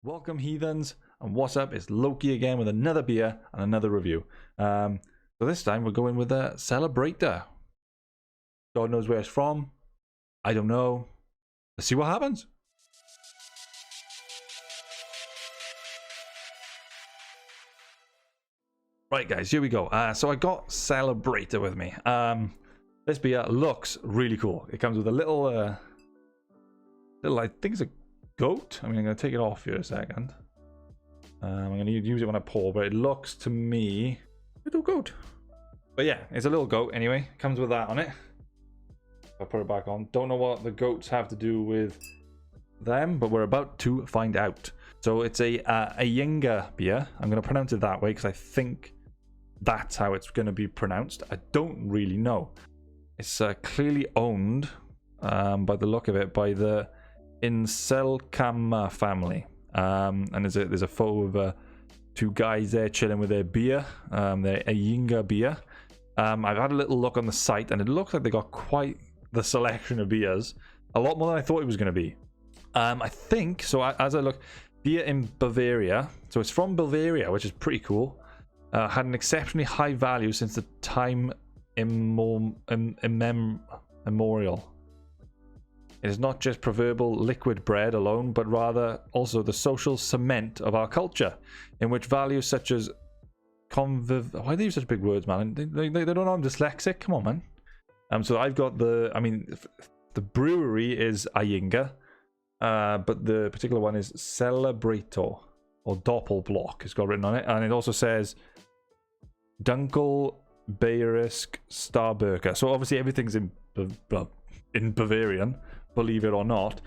Welcome, heathens, and what's up? It's Loki again with another beer and another review. So this time we're going with a Celebrator. God knows where it's from. I don't know. Let's see what happens. Right, guys, here we go. So I got Celebrator with me. This beer looks really cool. It comes with a little, I think it's a goat. I mean, I'm going to take it off here a second. I'm going to use it when I pour, but it looks to me a little goat. But yeah, it's a little goat anyway. Comes with that on it. I'll put it back on. Don't know what the goats have to do with them, but we're about to find out. So it's a Ayinger beer. I'm going to pronounce it that way because I think that's how it's going to be pronounced. I don't really know. It's clearly owned, by the look of it, by the Inselkammer family. And there's a photo of two guys there chilling with their beer, their Ayinger beer. I've had a little look on the site, and it looks like they got quite the selection of beers. A lot more than I thought it was going to be. I think, so as I look, beer in Bavaria. So it's from Bavaria, which is pretty cool. Had an exceptionally high value since the time immemorial. It is not just proverbial liquid bread alone, but rather also the social cement of our culture, in which values such as why do they use such big words, man? They don't know I'm dyslexic. Come on, man. So I've got the brewery is Ayinger, but the particular one is Celebrator or Doppelblock. It's got written on it, and it also says Dunkel Bayerisch Starburger. So obviously everything's in Bavarian, believe it or not,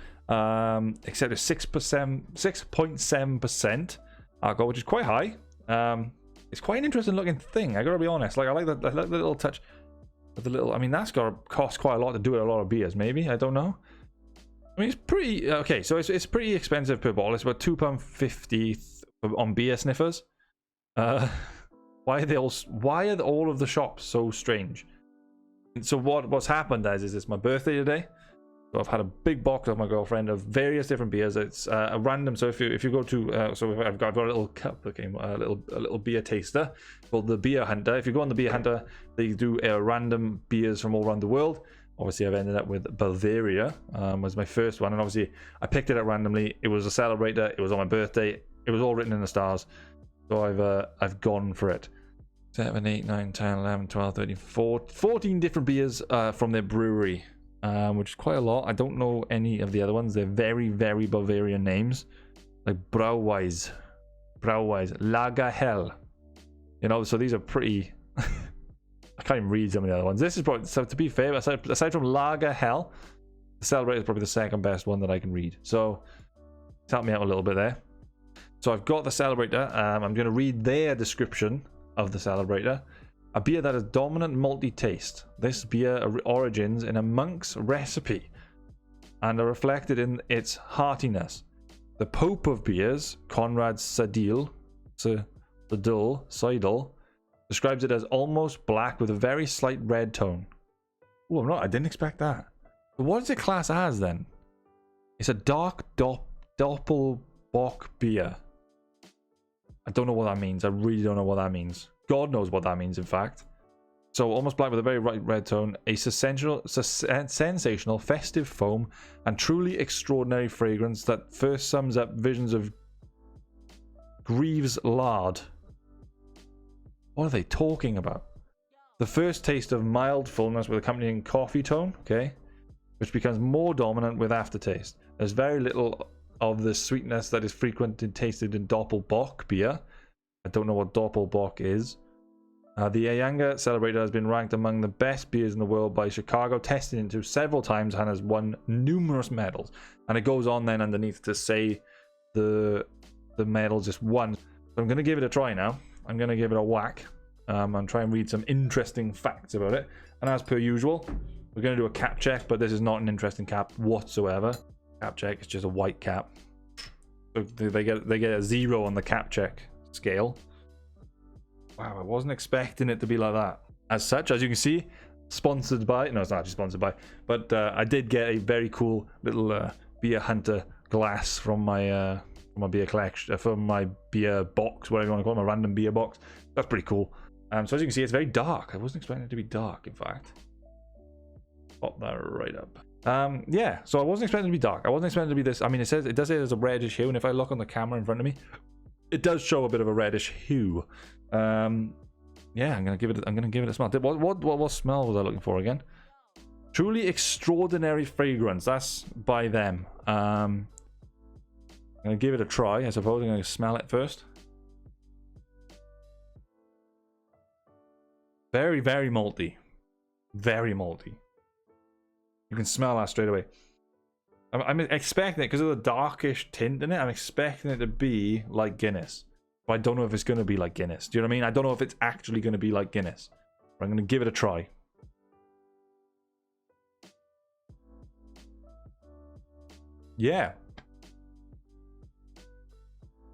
except it's 6.7% alcohol, which is quite high. It's quite an interesting looking thing, I gotta be honest. Like I like the little touch of the little, I mean, that's gotta cost quite a lot to do it, a lot of beers, maybe, I don't know. I mean, it's pretty okay, so it's pretty expensive per bottle. It's about £2.50 on beer sniffers. Why are all of the shops so strange? So what's happened is it's my birthday today, so I've had a big box of my girlfriend of various different beers. It's a random, so if you go to so I've got a little cup that came, a little beer taster called the Beer Hunter. If you go on the Beer Hunter, they do random beers from all around the world. Obviously I've ended up with Bavaria, was my first one, and obviously I picked it up randomly. It was a Celebrator, it was on my birthday, it was all written in the stars, so I've gone for it. 7, 8, 9, 10, 11, 12, 13, 14 different beers from their brewery, which is quite a lot. I don't know any of the other ones. They're very, very Bavarian names, like Brauweis, Lagerhell. You know, so these are pretty. I can't even read some of the other ones. This is probably, so to be fair, aside from Lagerhell, the Celebrator is probably the second best one that I can read. So it's helped me out a little bit there. So I've got the Celebrator. I'm going to read their description of the Celebrator. A beer that has dominant malty taste. This beer origins in a monk's recipe and are reflected in its heartiness. The Pope of beers, Conrad Seidel, describes it as almost black with a very slight red tone. Oh, I didn't expect that. So what is it classed as then? It's a dark Doppelbock beer. I don't know what that means. I really don't know what that means. God knows what that means, in fact. So almost black with a very bright red tone, a sensational, festive foam, and truly extraordinary fragrance that first sums up visions of Greaves lard. What are they talking about? The first taste of mild fullness with accompanying coffee tone, okay, which becomes more dominant with aftertaste. There's very little of the sweetness that is frequently tasted in Doppelbock beer. I don't know what Doppelbock is. The Ayinger Celebrator has been ranked among the best beers in the world by Chicago, tested into several times, and has won numerous medals. And it goes on then underneath to say the medal just won. So I'm going to give it a try now. I'm going to give it a whack and try and read some interesting facts about it. And as per usual, we're going to do a cap check, but this is not an interesting cap whatsoever. Cap check, it's just a white cap. So they get a 0 on the cap check scale. Wow, I wasn't expecting it to be like that. As such, as you can see, sponsored by, no, it's not actually sponsored by, but I did get a very cool little Beer Hunter glass from my for my beer collection, for my beer box, whatever you want to call it, my random beer box. That's pretty cool. So as you can see, it's very dark. I wasn't expecting it to be dark, in fact. Pop that right up. Yeah, so I wasn't expecting it to be dark. I wasn't expecting it to be this. I mean, it does say there's a reddish hue, and if I look on the camera in front of me, it does show a bit of a reddish hue. Yeah, I'm gonna give it a smell. What smell was I looking for again? Truly extraordinary fragrance. That's by them. I'm gonna give it a try. I suppose I'm gonna smell it first. Very, very malty. Very malty. You can smell that straight away. I'm expecting it, because of the darkish tint in it, I'm expecting it to be like Guinness. But I don't know if it's going to be like Guinness. Do you know what I mean? I don't know if it's actually going to be like Guinness. But I'm going to give it a try. Yeah.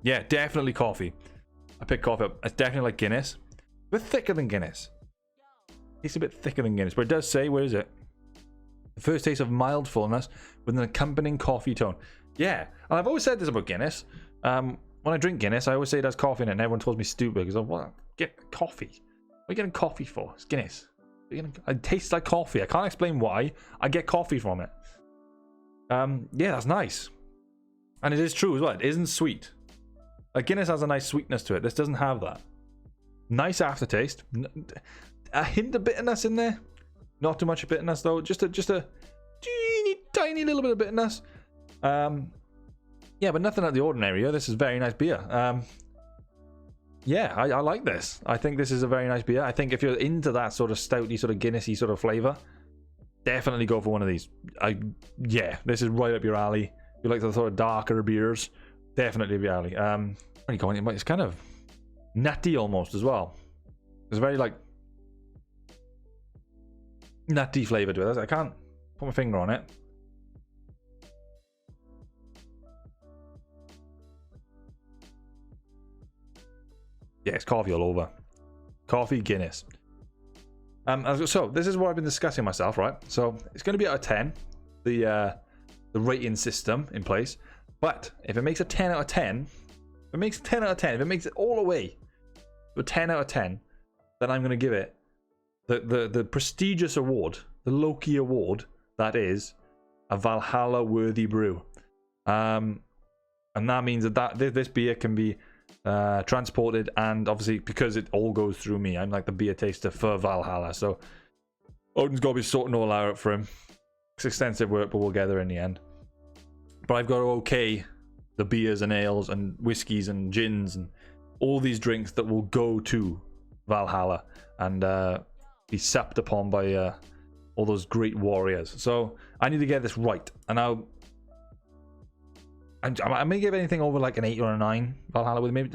Yeah, definitely coffee. I picked coffee up. It's definitely like Guinness. A bit thicker than Guinness. It's a bit thicker than Guinness. But it does say, where is it? The first taste of mild fullness with an accompanying coffee tone. Yeah, and I've always said this about Guinness. When I drink Guinness, I always say it has coffee in it, and everyone tells me stupid because what? Get coffee. What are you getting coffee for? It's Guinness. It tastes like coffee. I can't explain why. I get coffee from it. Yeah, that's nice, and it is true as well. It isn't sweet. Like Guinness has a nice sweetness to it. This doesn't have that. Nice aftertaste. A hint of bitterness in there. Not too much bitterness though. Just a teeny tiny little bit of bitterness. Yeah, but nothing out of the ordinary. Yeah, this is very nice beer. Yeah, I like this. I think this is a very nice beer. I think if you're into that sort of stouty, sort of Guinnessy sort of flavor, definitely go for one of these. Yeah, this is right up your alley. If you like the sort of darker beers, definitely up your alley. What are you calling it? It's kind of nutty almost as well. It's very like nutty flavor to it. I can't put my finger on it. Yeah, it's coffee all over. Coffee, Guinness. So this is what I've been discussing myself, right? So it's going to be out of 10, the rating system in place. But if it makes a 10 out of 10, if it makes a 10 out of 10, if it makes it all the way to a 10 out of 10, then I'm going to give it the prestigious award, the Loki award, that is a Valhalla worthy brew. And that means that this beer can be transported, and obviously because it all goes through me, I'm like the beer taster for Valhalla, so Odin's got to be sorting all out for him. It's extensive work, but we'll get there in the end. But I've got to okay the beers and ales and whiskies and gins and all these drinks that will go to Valhalla and be supped upon by all those great warriors. So I need to get this right, and I may give anything over like an 8 or a 9 Valhalla with maybe.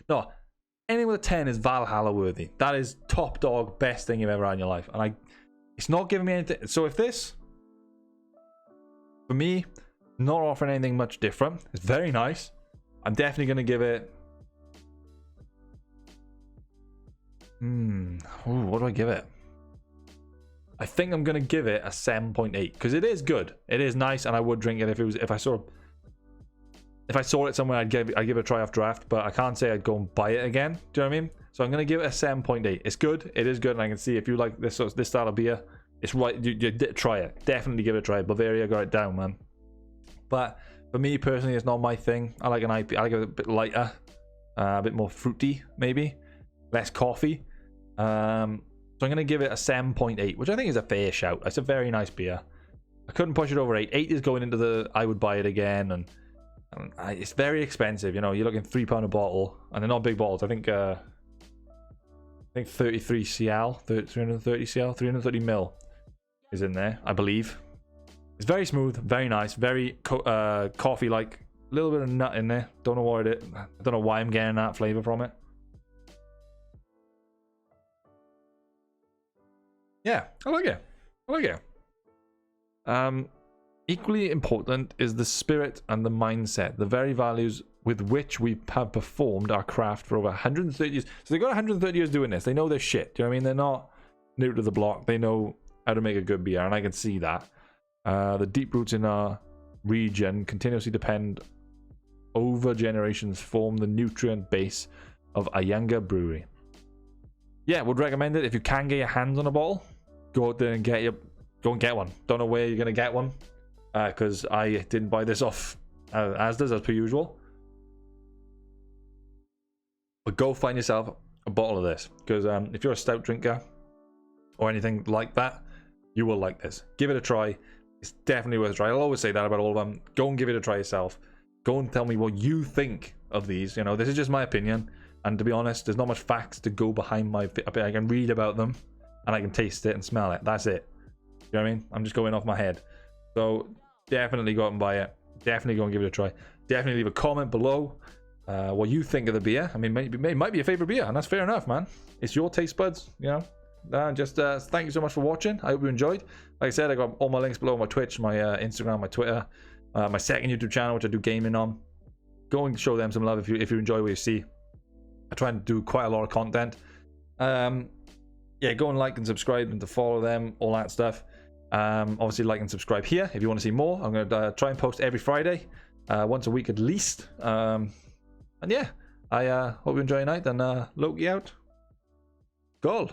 No, anything with a 10 is Valhalla worthy. That is top dog, best thing you've ever had in your life. And it's not giving me anything. So if this, for me, not offering anything much different, it's very nice. I'm definitely going to give it. What do I give it? I think I'm going to give it a 7.8 because it is good. It is nice, and I would drink it if I saw it somewhere. I'd give it a try off draft, but I can't say I'd go and buy it again. Do you know what I mean? So I'm going to give it a 7.8. It's good. It is good, and I can see if you like this style of beer, it's right. You try it. Definitely give it a try. Bavaria got it down, man. But for me personally, it's not my thing. I like an IPA. I like it a bit lighter, a bit more fruity, maybe less coffee. So I'm going to give it a 7.8, which I think is a fair shout. It's a very nice beer. I couldn't push it over 8. 8 is going into the I would buy it again, and it's very expensive. You know, you're looking £3 a bottle, and they're not big bottles. I think 33 cl, 330 cl, 330 mil is in there, I believe. It's very smooth, very nice, very coffee-like. A little bit of nut in there. Don't know what it is. I don't know why I'm getting that flavor from it. Yeah, I like it. I like it. Equally important is the spirit and the mindset, the very values with which we have performed our craft for over 130 years. So they've got 130 years doing this. They know their shit. Do you know what I mean? They're not new to the block. They know how to make a good beer, and I can see that. The deep roots in our region continuously depend over generations form the nutrient base of Ayinger Brewery. Yeah, would recommend it. If you can get your hands on a bottle, go out there and go and get one. Don't know where you're gonna get one, because I didn't buy this off Asda's as per usual. But go find yourself a bottle of this, because if you're a stout drinker or anything like that, you will like this. Give it a try. It's definitely worth a try. I'll always say that about all of them. Go and give it a try yourself. Go and tell me what you think of these. You know, this is just my opinion, and to be honest, there's not much facts to go behind my. I can read about them, and I can taste it and smell it. That's it. You know what I mean? I'm just going off my head. So definitely go out and buy it. Definitely go and give it a try. Definitely leave a comment below what you think of the beer. I mean, it might be your favorite beer, and that's fair enough, man. It's your taste buds, you know. Thank you so much for watching. I hope you enjoyed. Like I said, I got all my links below: my Twitch, my Instagram, my Twitter, my second YouTube channel, which I do gaming on. Go and show them some love if you enjoy what you see. I try and do quite a lot of content. Yeah, go and like and subscribe and to follow them, all that stuff. Obviously, like and subscribe here if you want to see more. I'm going to try and post every Friday, once a week at least. And yeah, I hope you enjoy your night, and Loki out. Goal.